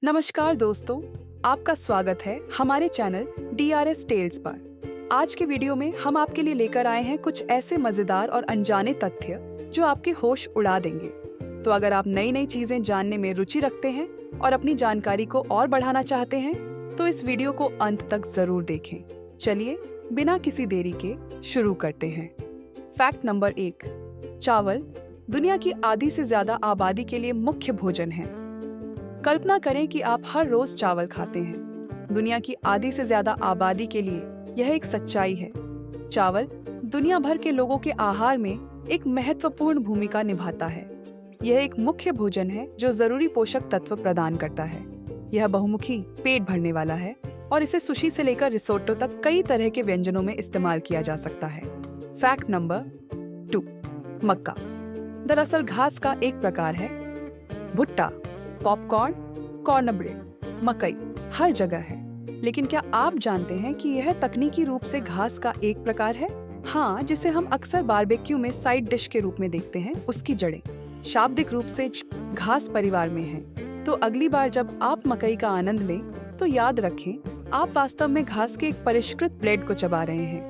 नमस्कार दोस्तों, आपका स्वागत है हमारे चैनल DRS टेल्स पर। आज के वीडियो में हम आपके लिए लेकर आए हैं कुछ ऐसे मजेदार और अनजाने तथ्य जो आपके होश उड़ा देंगे। तो अगर आप नई नई चीजें जानने में रुचि रखते हैं और अपनी जानकारी को और बढ़ाना चाहते हैं तो इस वीडियो को अंत तक जरूर देखें। चलिए बिना किसी देरी के शुरू करते हैं। फैक्ट नंबर 1, चावल दुनिया की आधी से ज्यादा आबादी के लिए मुख्य भोजन है। कल्पना करें कि आप हर रोज चावल खाते हैं। दुनिया की आधी से ज्यादा आबादी के लिए यह एक सच्चाई है। चावल दुनिया भर के लोगों के आहार में एक महत्वपूर्ण भूमिका निभाता है। यह एक मुख्य भोजन है जो जरूरी पोषक तत्व प्रदान करता है। यह बहुमुखी, पेट भरने वाला है और इसे सुशी से लेकर रिसोट्टो तक कई तरह के व्यंजनों में इस्तेमाल किया जा सकता है। फैक्ट नंबर 2, मक्का दरअसल घास का एक प्रकार है। भुट्टा, पॉपकॉर्न, कॉर्नब्रेड, मकई हर जगह है। लेकिन क्या आप जानते हैं कि यह तकनीकी रूप से घास का एक प्रकार है? हाँ, जिसे हम अक्सर बारबेक्यू में साइड डिश के रूप में देखते हैं, उसकी जड़ें शाब्दिक रूप से घास परिवार में हैं। तो अगली बार जब आप मकई का आनंद लें तो याद रखें, आप वास्तव में घास के एक परिष्कृत ब्लेड को चबा रहे हैं।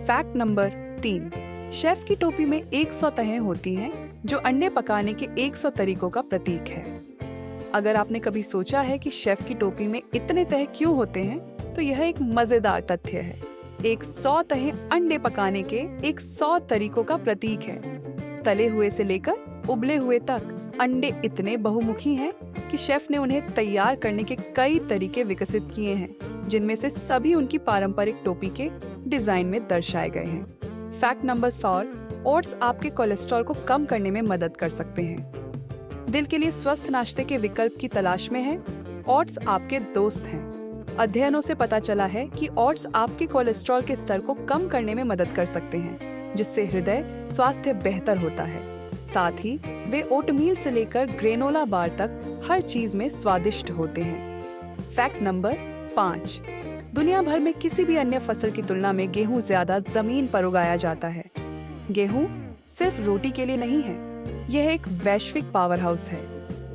फैक्ट नंबर 3, शेफ की टोपी में 100 तहें होती हैं जो अंडे पकाने के 100 तरीकों का प्रतीक है। अगर आपने कभी सोचा है कि शेफ की टोपी में इतने तह क्यों होते हैं, तो यह एक मजेदार तथ्य है। 100 तहें अंडे पकाने के 100 तरीकों का प्रतीक है। तले हुए से लेकर उबले हुए तक अंडे इतने बहुमुखी हैं कि शेफ ने उन्हें तैयार करने के कई तरीके विकसित किए हैं, जिनमें से सभी उनकी पारंपरिक टोपी के डिजाइन में दर्शाए गए हैं। फैक्ट नंबर 7, ओट्स आपके कोलेस्ट्रॉल को कम करने में मदद कर सकते हैं। दिल के लिए स्वस्थ नाश्ते के विकल्प की तलाश में हैं? ओट्स आपके दोस्त हैं। अध्ययनों से पता चला है कि ओट्स आपके कोलेस्ट्रॉल के स्तर को कम करने में मदद कर सकते हैं, जिससे हृदय स्वास्थ्य बेहतर होता है। साथ ही वे ओटमील से लेकर ग्रेनोला बार तक हर चीज में स्वादिष्ट होते हैं। फैक्ट नंबर 5, दुनिया भर में किसी भी अन्य फसल की तुलना में गेहूं ज्यादा जमीन पर उगाया जाता है। गेहूं सिर्फ रोटी के लिए नहीं है, यह एक वैश्विक पावर हाउस है।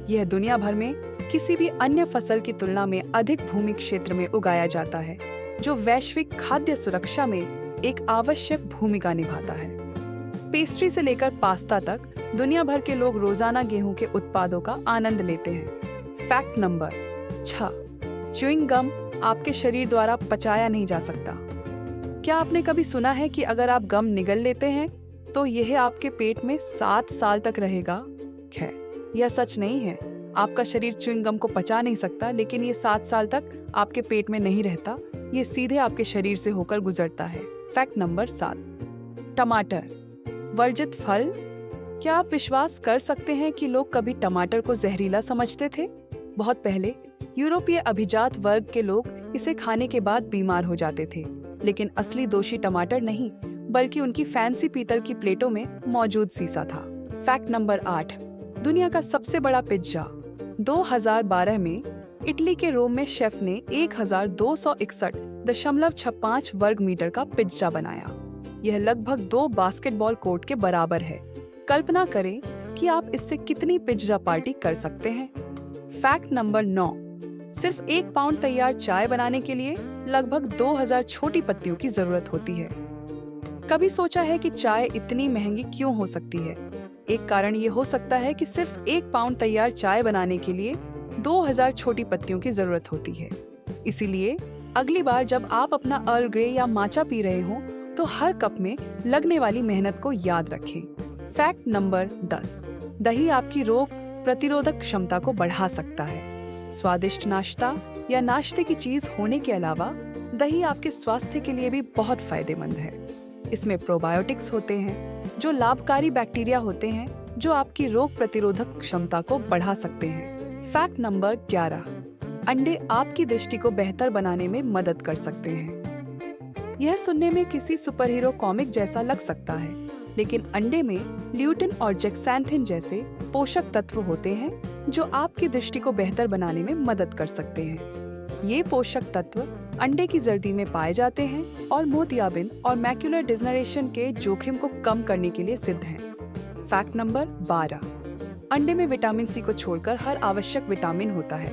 यह दुनिया भर में किसी भी अन्य फसल की तुलना में अधिक भूमि क्षेत्र में उगाया जाता है, जो वैश्विक खाद्य सुरक्षा में एक आवश्यक भूमिका निभाता है। पेस्ट्री से लेकर पास्ता तक दुनिया भर के लोग रोजाना गेहूं के उत्पादों का आनंद लेते हैं। फैक्ट नंबर 6, च्युइंग गम आपके शरीर द्वारा पचाया नहीं जा सकता। क्या आपने कभी सुना है कि अगर आप गम निगल लेते हैं तो यह आपके पेट में 7 साल तक रहेगा? खैर, यह सच नहीं है। आपका शरीर च्युइंग गम को पचा नहीं सकता, लेकिन ये 7 साल तक आपके पेट में नहीं रहता, ये सीधे आपके शरीर से होकर गुजरता है। फैक्ट नंबर 7, टमाटर वर्जित फल। क्या आप विश्वास कर सकते हैं कि लोग कभी टमाटर को जहरीला समझते थे? बहुत पहले यूरोपीय अभिजात वर्ग के लोग इसे खाने के बाद बीमार हो जाते थे, लेकिन असली दोषी टमाटर नहीं, बल्कि उनकी फैंसी पीतल की प्लेटों में मौजूद सीसा था। फैक्ट नंबर 8, दुनिया का सबसे बड़ा पिज्जा 2012 में इटली के रोम में शेफ ने 1261.56 वर्ग मीटर का पिज्जा बनाया। यह लगभग 2 बास्केटबॉल कोर्ट के बराबर है। कल्पना करें कि आप इससे कितनी पिज्जा पार्टी कर सकते हैं। फैक्ट नंबर 9, सिर्फ 1 पाउंड तैयार चाय बनाने के लिए लगभग 2000 छोटी पत्तियों की जरूरत होती है। कभी सोचा है कि चाय इतनी महंगी क्यों हो सकती है? एक कारण ये हो सकता है कि सिर्फ 1 पाउंड तैयार चाय बनाने के लिए 2000 छोटी पत्तियों की जरूरत होती है। इसीलिए अगली बार जब आप अपना अर्ल ग्रे या माचा पी रहे हो तो हर कप में लगने वाली मेहनत को याद रखें। फैक्ट नंबर 10, दही आपकी रोग प्रतिरोधक क्षमता को बढ़ा सकता है। स्वादिष्ट नाश्ता या नाश्ते की चीज होने के अलावा दही आपके स्वास्थ्य के लिए भी बहुत फायदेमंद है। इसमें प्रोबायोटिक्स होते हैं जो लाभकारी बैक्टीरिया होते हैं जो आपकी रोग प्रतिरोधक क्षमता को बढ़ा सकते हैं। फैक्ट नंबर 11, अंडे आपकी दृष्टि को बेहतर बनाने में मदद कर सकते हैं। यह सुनने में किसी सुपरहीरो कॉमिक जैसा लग सकता है, लेकिन अंडे में ल्यूटिन और जेक्सैंथिन जैसे पोषक तत्व होते हैं जो आपकी दृष्टि को बेहतर बनाने में मदद कर सकते हैं। ये पोषक तत्व अंडे की जर्दी में पाए जाते हैं और मोतियाबिंद और मैक्युलर डिजनरेशन के जोखिम को कम करने के लिए सिद्ध हैं। फैक्ट नंबर 12, अंडे में विटामिन सी को छोड़कर हर आवश्यक विटामिन होता है।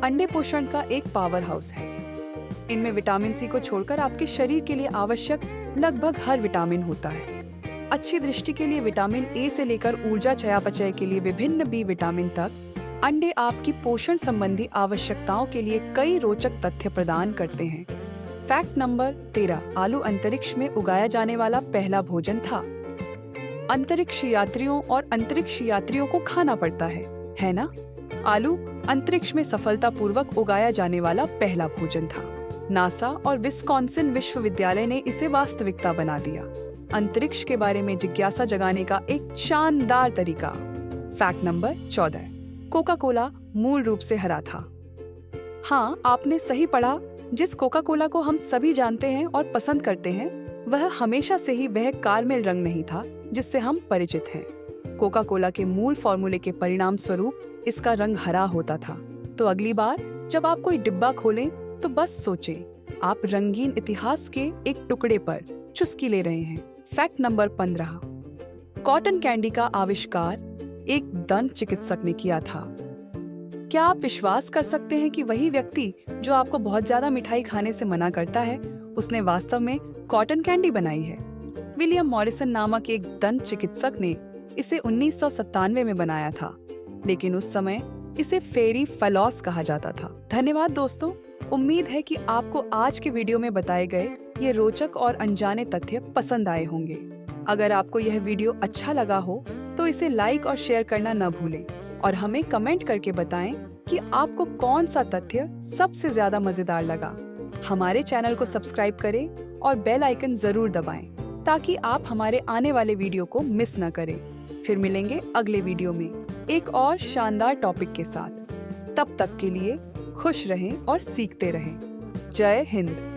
अंडे पोषण का एक पावर हाउस है। इनमें विटामिन सी को छोड़कर आपके शरीर के लिए आवश्यक लगभग हर विटामिन होता है। अच्छी दृष्टि के लिए विटामिन ए से लेकर ऊर्जा चयापचय के लिए विभिन्न बी विटामिन तक, अंडे आपकी पोषण संबंधी आवश्यकताओं के लिए कई रोचक तथ्य प्रदान करते हैं। फैक्ट नंबर 13, आलू अंतरिक्ष में उगाया जाने वाला पहला भोजन था। अंतरिक्ष यात्रियों और अंतरिक्ष यात्रियों को खाना पड़ता है ना? आलू अंतरिक्ष में सफलतापूर्वक उगाया जाने वाला पहला भोजन था। नासा और विस्कॉन्सिन विश्वविद्यालय ने इसे वास्तविकता बना दिया। अंतरिक्ष के बारे में जिज्ञासा जगाने का एक शानदार तरीका। फैक्ट नंबर 14, कोका कोला मूल रूप से हरा था। हाँ, आपने सही पढ़ा। जिस कोका कोला को हम सभी जानते हैं और पसंद करते हैं, वह हमेशा से ही वह कारमेल रंग नहीं था जिससे हम परिचित हैं। कोका कोला के मूल फॉर्मूले के परिणाम स्वरूप इसका रंग हरा होता था। तो अगली बार जब आप कोई डिब्बा खोलें तो बस सोचें, आप रंगीन इतिहास के एक टुकड़े पर चुस्की ले रहे हैं। फैक्ट नंबर 15, कॉटन कैंडी का आविष्कार एक दंत चिकित्सक ने किया था। क्या आप विश्वास कर सकते हैं कि वही व्यक्ति जो आपको बहुत ज्यादा मिठाई खाने से मना करता है, उसने वास्तव में कॉटन कैंडी बनाई है। विलियम मॉरिसन नामक एक दंत चिकित्सक ने इसे 1997 में बनाया था, लेकिन उस समय इसे फेरी फलॉस कहा जाता था। धन्यवाद दोस्तों, उम्मीद है कि आपको आज के वीडियो में बताए गए ये रोचक और अनजाने तथ्य पसंद आए होंगे। अगर आपको यह वीडियो अच्छा लगा हो तो इसे लाइक और शेयर करना न भूलें और हमें कमेंट करके बताएं कि आपको कौन सा तथ्य सबसे ज्यादा मजेदार लगा। हमारे चैनल को सब्सक्राइब करें और बेल आइकन जरूर दबाएं ताकि आप हमारे आने वाले वीडियो को मिस न करें। फिर मिलेंगे अगले वीडियो में एक और शानदार टॉपिक के साथ। तब तक के लिए खुश रहें और सीखते रहें। जय हिंद।